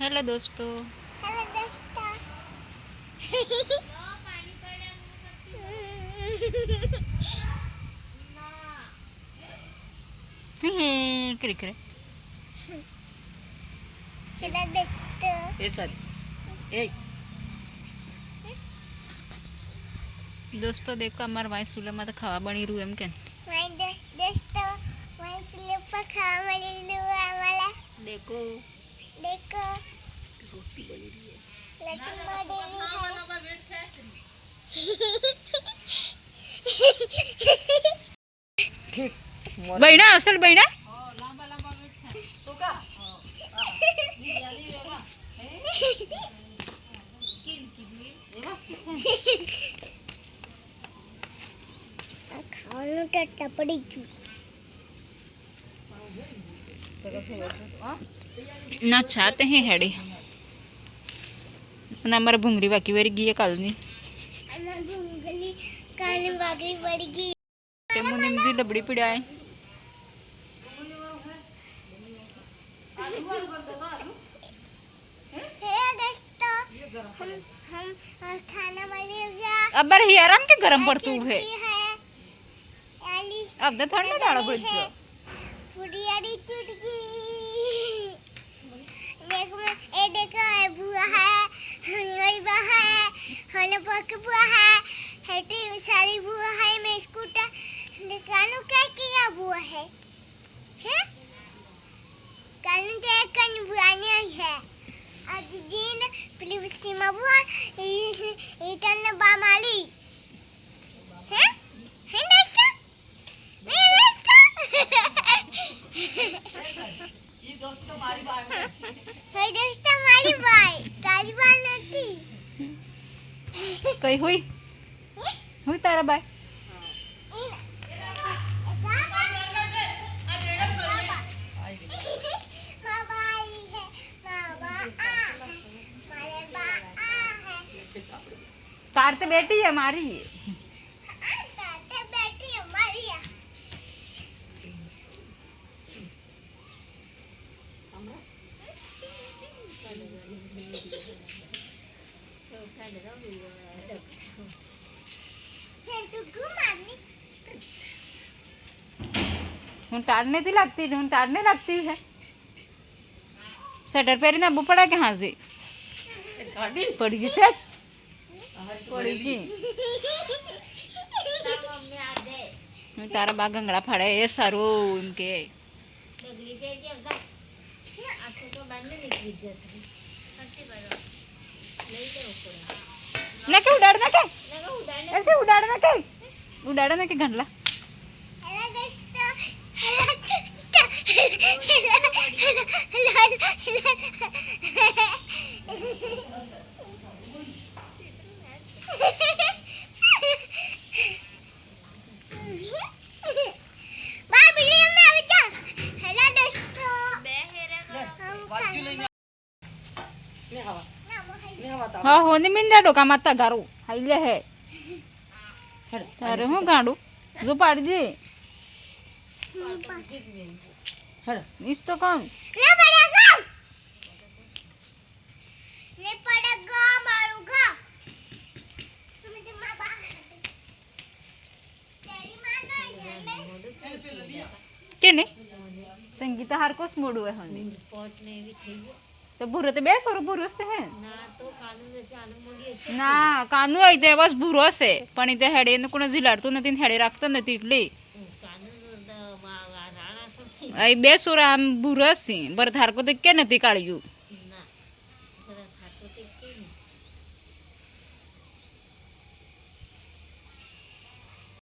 Hello दोस्तों। Hello दोस्तों। करे करे हेलो दोस्तों। ए सॉरी ए दोस्तों देखो अमर वाई सुले में तो खावा बनी रू एम के दोस्तों मैं स्लिप पर खावा मरी लूँ आवाला देखो देखो रोटी बनी रही है। बहिना असल बहिना खाવાનું તો ટપડી ગયું ना चाहते हैं हेड़ी ना हमारा भूंगरी बाकी वेरी गई है कल नहीं અને ભૂંગળી કાન વાગરી પડી ગઈ ते मुझे मुझे लबड़ी पिड़ाए हे दोस्तों हम खाना बने गया अब बार ही आराम के गरम पड़तू है आली अब तो ठंडा डाला पड़ गया फुडियारी टूट गई देखो ए देखो ए बुआ है हलवाई बा है हने पक बुआ है हेटी सारी बुआ है मैं स्कूटर कानू क्या किया बुआ है कानू क्या कन बुआ नहीं है आज दिन प्लीज सीमा बुआ इतन बामाली है दोस्तों मैं दोस्तों ये दोस्तों हमारी बात है हे दोस्तों हमारी बाई काली बाल नहीं कहीं हुई हुई तारा बाय कार तो बेटी है हमारी हूँ टाड़ने थी लगती हूँ टाड़ने लगती है स्वेटर पहरी ना अबू पड़ा के हाँ से पड़ी गई से पड़ी गई तारा बाग गंगड़ा फाड़े ये सारो इनके ना के उड़ाड़ना के ऐसे उड़ाड़ना के घंटला हाँ होने मिंदा डोका माता गारू हाइले है तारे हूँ गाड़ू जो पाड़ जी इस तो कौन के नहीं संगीता हार को स्मोडू है होने तो बुरे तो बेस और बुरे से हैं ना कानू आई थे बस बुरो से पण इथे हेडे न कोण झिलाडतो न तीन हेडे राखतो न तिटली आई बेस और आम बुरो से बर थार को ते के नती काळजू